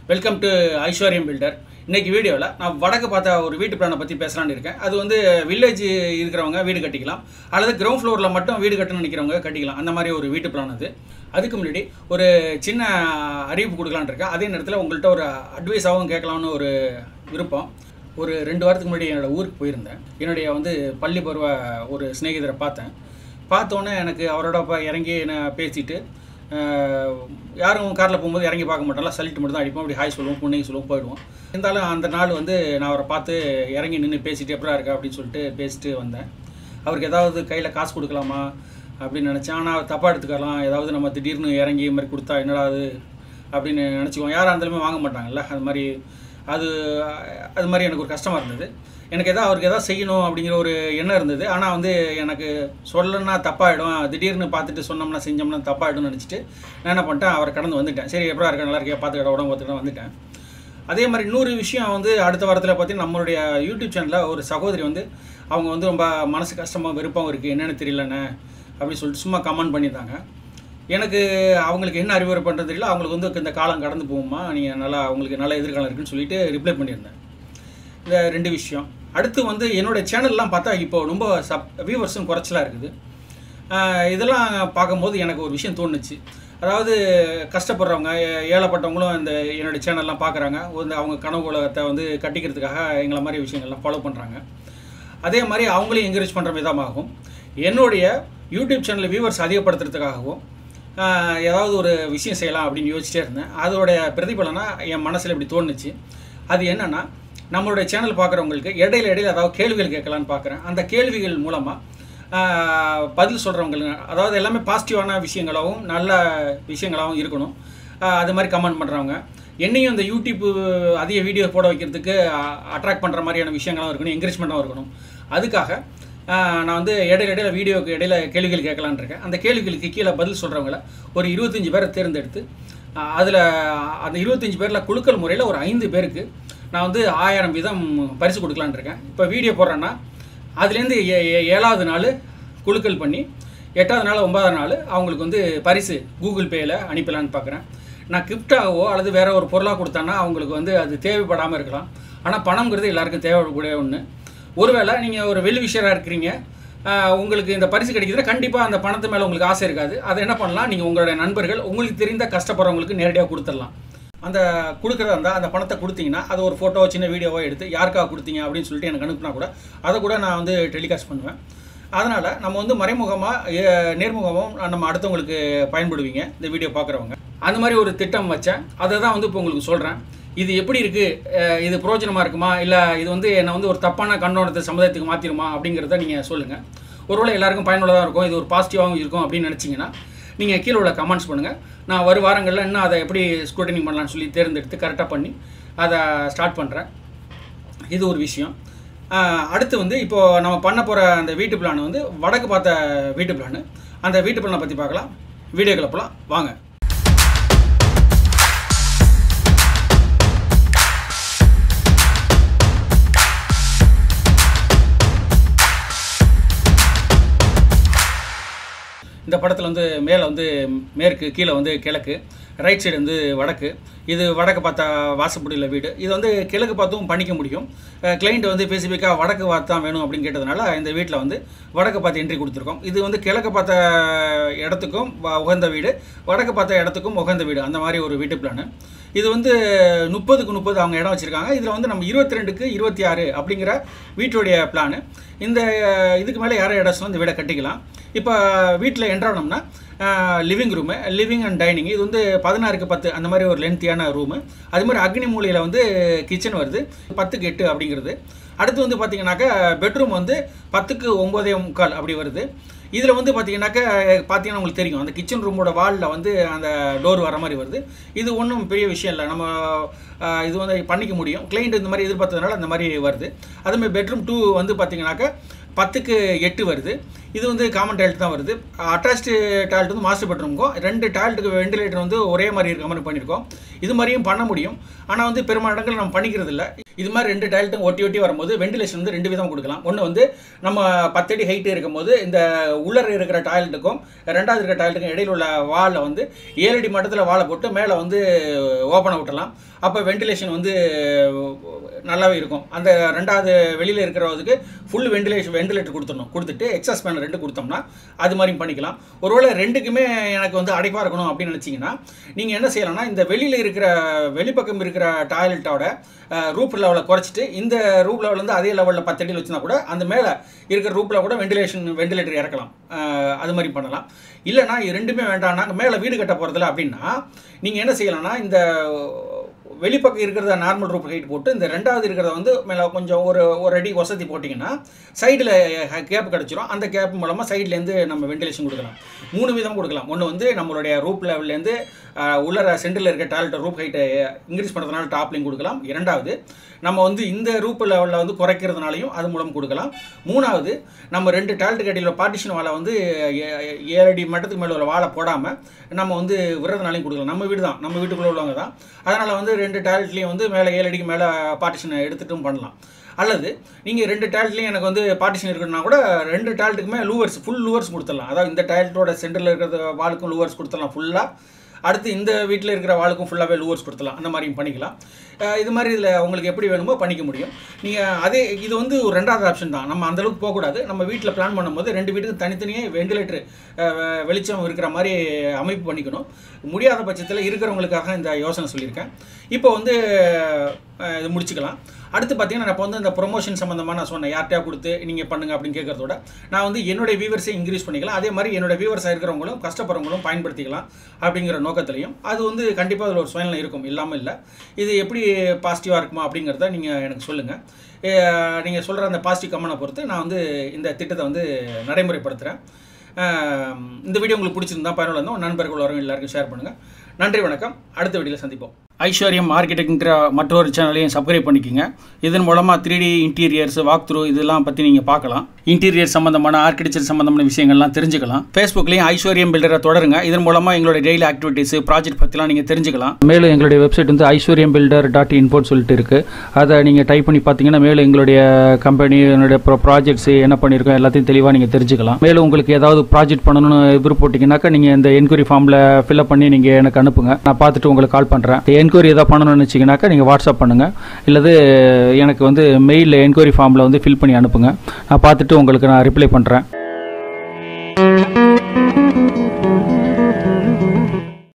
Welcome to aishwaryam.builder. இன்னைக்கு வீடியோவில் நான் வடக்கு பார்த்த ஒரு வீட்டு பிளானை பற்றி பேசலான்னு இருக்கேன். அது வந்து வில்லேஜ் இருக்கிறவங்க வீடு கட்டிக்கலாம், அல்லது கிரவுண்ட் ஃப்ளோரில் மட்டும் வீடு கட்டணும்னு நினைக்கிறவங்க கட்டிக்கலாம். அந்த மாதிரி ஒரு வீட்டு பிளான் அது. அதுக்கு முன்னாடி ஒரு சின்ன அறிவிப்பு கொடுக்கலான்னு இருக்கேன். அதே நேரத்தில் உங்கள்கிட்ட ஒரு அட்வைஸாகவும் கேட்கலாம்னு ஒரு விருப்பம். ஒரு 2 வாரத்துக்கு முன்னாடி என்னோடய ஊருக்கு போயிருந்தேன். என்னுடைய பள்ளி பருவ ஒரு சிநேகிதரை பார்த்தோன்னே எனக்கு அவரோட இறங்கி நான் பேசிட்டு, யாரும் காரில் போகும்போது இறங்கி பார்க்க மாட்டோம்ல, சல்லிட்டு மட்டும் தான் அடிப்போம். அப்படி ஹாய் சொல்லுவோம், புண்ணைக்கு சொல்லுவோம், போயிடுவோம். இருந்தாலும் அந்த நாள் நான் அவரை பார்த்து இறங்கி நின்று பேசிட்டு எப்படா இருக்கா அப்படின்னு சொல்லிட்டு பேசிட்டு வந்தேன். அவருக்கு ஏதாவது கையில் காசு கொடுக்கலாமா அப்படின்னு நினச்சேன். ஆனால் அவர் தப்பாக எடுத்துக்கலாம். ஏதாவது நம்ம திடீர்னு இறங்கி இது மாதிரி கொடுத்தா என்னடா அது அப்படின்னு நினச்சிக்குவோம். யாராக இருந்தாலுமே வாங்க மாட்டாங்கல்ல. அது மாதிரி எனக்கு ஒரு கஷ்டமாக இருந்தது. எனக்கு அவருக்கு எதாவது செய்யணும் அப்படிங்கிற ஒரு எண்ணம் இருந்தது. ஆனால் எனக்கு சொல்லணும்னா தப்பாகிடும், திடீர்னு பார்த்துட்டு சொன்னோம்னா செஞ்சோம்னா தப்பாகிடும்னு நினச்சிட்டு நான் என்ன பண்ணிட்டேன், அவரை கடந்து வந்துட்டேன். சரி எப்படா இருக்கா, நல்லா இருக்கே, பார்த்துக்கிட்ட உடம்பு பார்த்துக்கிட்ட வந்துட்டேன். அதே மாதிரி இன்னொரு விஷயம் அடுத்த வாரத்தில் பார்த்தீங்கன்னா, நம்மளுடைய யூடியூப் சேனலில் ஒரு சகோதரி அவங்க ரொம்ப மனசு கஷ்டமாக விருப்பம் இருக்குது, என்னென்னு தெரியலண்ணே அப்படின்னு சொல்லிட்டு சும்மா கமெண்ட் பண்ணியிருந்தாங்க. எனக்கு அவங்களுக்கு என்ன அறிவுரை பண்ணுறது தெரியல. அவங்களுக்கு இந்த காலம் கடந்து போகுமா, நீங்கள் அவங்களுக்கு நல்ல எதிர்காலம் இருக்குன்னு சொல்லிட்டு ரிப்ளை பண்ணியிருந்தேன். இந்த 2 விஷயம். அடுத்து என்னோடய சேனல்லாம் பார்த்தா இப்போ ரொம்ப வியூவர்ஸும் குறைச்சலாக இருக்குது. இதெல்லாம் பார்க்கும்போது எனக்கு ஒரு விஷயம் தோணுச்சு. அதாவது கஷ்டப்படுறவங்க, ஏழைப்பட்டவங்களும் என்னோடய சேனல்லாம் பார்க்குறாங்க. அவங்க கனவு உலகத்தை கட்டிக்கிறதுக்காக எங்களை மாதிரி விஷயங்கள்லாம் ஃபாலோ பண்ணுறாங்க. அதே மாதிரி அவங்களையும் என்கரேஜ் பண்ணுற விதமாகவும், என்னுடைய யூடியூப் சேனலில் வியூவர்ஸ் அதிகப்படுத்துறதுக்காகவும் ஏதாவது ஒரு விஷயம் செய்யலாம் அப்படின்னு யோசிச்சிட்டே இருந்தேன். அதோடைய பிரதிபலனாக என் மனசில் இப்படி தோணுச்சு. அது என்னென்னா, நம்மளுடைய சேனல் பார்க்குறவங்களுக்கு இடையில ஏதாவது கேள்விகள் கேட்கலான்னு பார்க்குறேன். அந்த கேள்விகள் மூலமாக பதில் சொல்கிறவங்களுக்கு, அதாவது எல்லாமே பாசிட்டிவான விஷயங்களாகவும் நல்ல விஷயங்களாகவும் இருக்கணும். அது மாதிரி கமெண்ட் பண்ணுறவங்க என்னையும் இந்த யூடியூப் அதிக வீடியோ போட வைக்கிறதுக்கு அட்ராக்ட் பண்ணுற மாதிரியான விஷயங்களாகவும் இருக்கணும், என்கரேஜ்மெண்ட்டாகவும் இருக்கணும். அதுக்காக நான் இடையில வீடியோவுக்கு இடையில கேள்விகள் கேட்கலான்னு இருக்கேன். அந்த கேள்விகளுக்கு கீழே பதில் சொல்கிறவங்கள ஒரு 25 பேரை தேர்ந்தெடுத்து, அதில் அந்த 25 பேரில் குலுக்கல் முறையில் ஒரு 5 பேருக்கு நான் 1000 வீதம் பரிசு கொடுக்கலான்னு இருக்கேன். இப்போ வீடியோ போடுறேன்னா அதுலேருந்து 7வது நாள் குலுக்கல் பண்ணி 8வது நாள் 9வது நாள் அவங்களுக்கு பரிசு கூகுள் பேயில் அனுப்பலான்னு பார்க்குறேன். நான் கிஃப்டாகவோ அல்லது வேறு ஒரு பொருளாக கொடுத்தேன்னா அவங்களுக்கு அது தேவைப்படாமல் இருக்கலாம். ஆனால் பணங்கிறது எல்லாருக்கும் தேவைப்படக்கூடிய ஒன்று. ஒருவேளை நீங்கள் ஒரு வெல் விஷயராக இருக்கிறீங்க, உங்களுக்கு இந்த பரிசு கிடைக்குதுன்னா கண்டிப்பாக அந்த பணத்து மேலே உங்களுக்கு ஆசை இருக்காது. அதை என்ன பண்ணலாம், நீங்கள் உங்களுடைய நண்பர்கள், உங்களுக்கு தெரிந்த கஷ்டப்படுறவங்களுக்கு நேரடியாக கொடுத்துடலாம். அந்த கொடுக்குறதா இருந்தால் அந்த பணத்தை கொடுத்தீங்கன்னா அது ஒரு ஃபோட்டோ சின்ன வீடியோவோ எடுத்து யாருக்காக கொடுத்தீங்க அப்படின்னு சொல்லிட்டு எனக்கு அனுப்புனா கூட அதை கூட நான் டெலிகாஸ்ட் பண்ணுவேன். அதனால் நம்ம மறைமுகமாக நேர்முகமாக நம்ம அடுத்தவங்களுக்கு பயன்படுவீங்க இந்த வீடியோ பார்க்குறவங்க. அந்த மாதிரி ஒரு திட்டம் வச்சேன். அதை தான் இப்போ உங்களுக்கு சொல்கிறேன். இது எப்படி இருக்குது, இது பிரயோஜனமாக இருக்குமா, இல்லை இது என்னை ஒரு தப்பான கண்ணோட்டத்தை சமுதாயத்துக்கு மாற்றிடுமா அப்படிங்கிறத நீங்கள் சொல்லுங்கள். ஒருவேளை எல்லாருக்கும் பயனுள்ளதாக இருக்கும், இது ஒரு பாசிட்டிவாகவும் இருக்கும் அப்படின்னு நினச்சிங்கன்னா நீங்கள் கீழே உள்ள கமெண்ட்ஸ் பண்ணுங்கள். நான் வரும் வாரங்களில் இன்னும் அதை எப்படி ஸ்க்ரூட்டனி பண்ணலான்னு சொல்லி தேர்ந்தெடுத்து கரெக்டாக பண்ணி அதை ஸ்டார்ட் பண்ணுறேன். இது ஒரு விஷயம். அடுத்து இப்போது நம்ம பண்ண போகிற அந்த வீட்டு பிளான் வடக்கு பார்த்த வீட்டு பிளான். அந்த வீட்டு பிளானை பற்றி பார்க்கலாம். வீடியோக்களை போகலாம் வாங்க. இந்த படத்தில் மேலே மேற்கு, கீழே கிழக்கு, ரைட் சைடு வடக்கு. இது வடக்கு பார்த்தா வாசப்படியில் வீடு. இது கிழக்கு பார்த்தும் பண்ணிக்க முடியும். கிளைண்ட் ஸ்பெசிஃபிக்காக வடக்கு பார்த்து தான் வேணும் அப்படின்னு கேட்டதுனால இந்த வீட்டில் வடக்கு பார்த்து என்ட்ரி கொடுத்துருக்கோம். இது கிழக்கு பார்த்த இடத்துக்கும் உகந்த வீடு, வடக்கு பார்த்த இடத்துக்கும் உகந்த வீடு, அந்த மாதிரி ஒரு வீட்டு பிளான். இது 30க்கு 30 அவங்க இடம் வச்சுருக்காங்க. இதில் நம்ம 22க்கு 26 அப்படிங்கிற வீட்டுடைய பிளான். இதுக்கு மேலே யாரும் இடம் இந்த வீடை கட்டிக்கலாம். இப்போ வீட்டில் என்ட்ரானோம்னா living room, living and dining. இது 16க்கு 10 அந்த மாதிரி ஒரு லென்த்தியான ரூமு. அது மாதிரி அக்னி மூலையில் கிச்சன் வருது, 10க்கு 8 அப்படிங்கிறது. அடுத்து பார்த்தீங்கன்னாக்கா பெட்ரூம் 10க்கு 9.25 அப்படி வருது. இதில் பார்த்தீங்கன்னா உங்களுக்கு தெரியும், அந்த கிச்சன் ரூமோட வாலில் அந்த டோர் வர மாதிரி வருது. இது ஒன்றும் பெரிய விஷயம் இல்லை, நம்ம இது பண்ணிக்க முடியும். கிளைண்ட் இந்த மாதிரி எதிர்பார்த்ததுனால அந்த மாதிரி வருது. அதுமாதிரி பெட்ரூம் 2 பார்த்தீங்கன்னாக்கா 10க்கு 8 வருது. இது வந்து காமன் டாய்லெட் தான் வருது. அட்டாச்டு டாய்லெட் வந்து மாஸ்டர் பெட்ரூமுக்கும் 2 டாய்லெட்டுக்கு வெண்டிலேட்டர் வந்து ஒரே மாதிரி இருக்க மாதிரி பண்ணியிருக்கோம். இது மாதிரியும் பண்ண முடியும். ஆனால் வந்து பெரும்பாலான இடங்கள் நம்ம பண்ணிக்கிறது இல்லை. இது மாதிரி 2 டாய்லெட்டும் ஒட்டி வரும்போது வெண்டிலேஷன் வந்து 2 விதம் கொடுக்கலாம். ஒன்று வந்து நம்ம 10 அடி ஹைட்டு இருக்கும்போது இந்த உள்ளர இருக்கிற டாய்லெட்டுக்கும் 2வது இருக்கிற டாய்லெட்டுக்கும் இடையில் உள்ள வாலில் வந்து 7 அடி மட்டத்தில் வாழை போட்டு மேலே வந்து ஓப்பனாக விட்டலாம். அப்போ வெண்டிலேஷன் வந்து நல்லாவே இருக்கும். அந்த 2வது வெளியில் இருக்கிறதுக்கு ஃபுல் வெண்டிலேட்டர் கொடுத்துட்டு எக்ஸாஸ் பேனல் 2 கொடுத்தோம்னா அது மாதிரியும் பண்ணிக்கலாம். ஒருவேளை 2க்குமே எனக்கு வந்து அடைப்பாக இருக்கணும் அப்படின்னு நினச்சிங்கன்னா நீங்கள் என்ன செய்யலாம்னா, இந்த வெளியில் இருக்கிற வெளிப்பக்கம் இருக்கிற டாய்லெட்டோட ரூப் லெவலை குறைச்சிட்டு இந்த ரூப் லெவல் வந்து அதே லெவலில் 10 அடியில் வச்சுனா கூட அந்த மேலே இருக்கிற ரூப்பில் கூட வெண்டிலேட்டர் இறக்கலாம். அது மாதிரி பண்ணலாம். இல்லைனா இது 2மே வேண்டாம்னா மேலே வீடு கட்ட போகிறதில்ல அப்படின்னா நீங்கள் என்ன செய்யலாம்னா, இந்த வெளிப்பக்கம் இருக்கிறத நார்மல் ரூப் ஹைட் போட்டு இந்த 2வது இருக்கிறத வந்து மேலே கொஞ்சம் ஒரு அடி வசதி போட்டிங்கன்னா சைடில் கேப் கிடச்சிரும். அந்த கேப் மூலமாக சைட்லேருந்து நம்ம வெண்டிலேஷன் கொடுக்கலாம். 3 விதம் கொடுக்கலாம். ஒன்று வந்து நம்மளுடைய ரூப் லெவல்லேருந்து உள்ளர சென்டரில் இருக்க டாய்லெட் ரூப் ஹைட்டை இன்க்ரீஸ் பண்ணுறதுனால டாப்லையும் கொடுக்கலாம். 2வது நம்ம வந்து இந்த ரூப் லெவலில் வந்து குறைக்கிறதுனாலையும் அது மூலம் கொடுக்கலாம். 3வது நம்ம 2 டாய்லெட் கட்டியில் பார்ட்டிஷன் வாழை வந்து 7 அடி மட்டத்துக்கு மேலே உள்ள வாழை போடாமல் நம்ம வந்து விடுறதுனாலையும் கொடுக்கலாம். நம்ம வீடு தான், நம்ம வீட்டுக்குள்ளே உள்ளவங்க தான். அதனால் வந்து 2 டாய்லெட்லேயும் வந்து மேலே 7 அடிக்கு மேலே பார்ட்டிஷனை எடுத்துட்டும் பண்ணலாம். அல்லது நீங்கள் 2 டாய்லெட்லேயும் எனக்கு வந்து பார்ட்டிஷன் இருக்குன்னா கூட 2 டாய்லெட்டுக்குமே ஃபுல் லூவர்ஸ் கொடுத்துடலாம். அதாவது இந்த டாய்லெட்டோட சென்டரில் இருக்கிற வாளுக்கும் லூவர்ஸ் கொடுத்துடலாம் ஃபுல்லாக. அடுத்து இந்த வீட்டில் இருக்கிற வாளுக்கும் ஃபுல்லாகவே லூவர்ஸ் கொடுத்துடலாம். அந்த மாதிரியும் பண்ணிக்கலாம். இது மாதிரி இதில் உங்களுக்கு எப்படி வேணுமோ பண்ணிக்க முடியும். நீங்கள் இது வந்து ஒரு 2வது ஆப்ஷன் தான். நம்ம அந்தளவுக்கு போகக்கூடாது. நம்ம வீட்டில் பிளான் பண்ணும்போது 2 வீட்டுக்கு தனித்தனியே வெண்டிலேட்டர் வெளிச்சம் இருக்கிற மாதிரி அமைப்பு பண்ணிக்கணும். முடியாத பட்சத்தில் இருக்கிறவங்களுக்காக இந்த யோசனை சொல்லியிருக்கேன். இப்போ வந்து இது முடிச்சுக்கலாம். அடுத்து பார்த்தீங்கன்னா நான் இப்போ வந்து இந்த ப்ரொமோஷன் சம்மந்தமாக நான் சொன்னேன், யார்கிட்டயா கொடுத்து நீங்கள் பண்ணுங்கள் அப்படின்னு கேட்குறதோட நான் வந்து என்னுடைய வியூவர்ஸை இன்க்ரீஸ் பண்ணிக்கலாம். அதே மாதிரி என்னோடய வியூவர்ஸாக இருக்கிறவங்களும் கஷ்டப்படுறவங்களும் பயன்படுத்திக்கலாம் அப்படிங்கிற நோக்கத்திலையும் அது வந்து கண்டிப்பாக அதில் ஒரு சுயநலம் இருக்கும், இல்லாமல் இல்லை. இது எப்படி பாசிட்டிவாக இருக்குமா அப்படிங்கிறத நீங்கள் எனக்கு சொல்லுங்கள். நீங்கள் சொல்கிற அந்த பாசிட்டிவ் கமெண்ட்டை பொறுத்து நான் வந்து இந்த திட்டத்தை வந்து நடைமுறைப்படுத்துகிறேன். இந்த வீடியோ உங்களுக்கு பிடிச்சிருந்தா பயனுள்ள இருந்தால் நண்பர்கள் வரவங்க எல்லாருக்கும் ஷேர் பண்ணுங்கள். நன்றி, வணக்கம். அடுத்த வீடியோவில் சந்திப்போம். ஐஸ்வர்யம் மார்க்கெட்டிங்கிற மற்றொரு சேனலையும் சப்ஸ்கிரைப் பண்ணிக்கோங்க. இதன் மூலமாக 3D இன்டீரியர்ஸ் வாக் த்ரூ இதெல்லாம் பற்றி நீங்கள் பார்க்கலாம். இன்டீரியர் சம்பந்தமான ஆர்கிடெக்சர் சம்பந்தமான விஷயங்கள்லாம் தெரிஞ்சுக்கலாம். ஃபேஸ்புக்லேயும் ஐஸ்வர்யம் பில்டரை தொடருங்க. இதன் மூலமாக எங்களுடைய டெய்லி ஆக்டிவிட்டீஸ் ப்ராஜெக்ட் பற்றிலாம் நீங்கள் தெரிஞ்சுக்கலாம். மேலும் எங்களுடைய வெப்சைட் வந்து aishwaryam.builder.in சொல்லிட்டு இருக்குது. அதை நீங்கள் டைப் பண்ணி பார்த்தீங்கன்னா மேலும் எங்களுடைய கம்பெனி என்னுடைய ப்ராஜெக்ட்ஸ் என்ன பண்ணியிருக்கோம் எல்லாத்தையும் தெளிவாக நீங்கள் தெரிஞ்சுக்கலாம். மேலும் உங்களுக்கு ஏதாவது ப்ராஜெக்ட் பண்ணணும்னு விருப்பப்பட்டீங்கன்னாக்கா நீங்கள் இந்த என்கொயரி ஃபார்மில் ஃபில்அப் பண்ணி நீங்கள் எனக்கு அனுப்புங்க. நான் பார்த்துட்டு உங்களுக்கு கால் பண்ணுறேன். என்கொயரி எதாவது பண்ணணும்னு நினச்சிங்கனாக்கா நீங்கள் வாட்ஸ்அப் பண்ணுங்கள். இல்லது எனக்கு வந்து மெயிலில் என்கொயரி ஃபார்மில் வந்து ஃபில் பண்ணி அனுப்புங்க. நான் பார்த்துட்டு உங்களுக்கு நான் ரிப்ளை பண்ணுறேன்.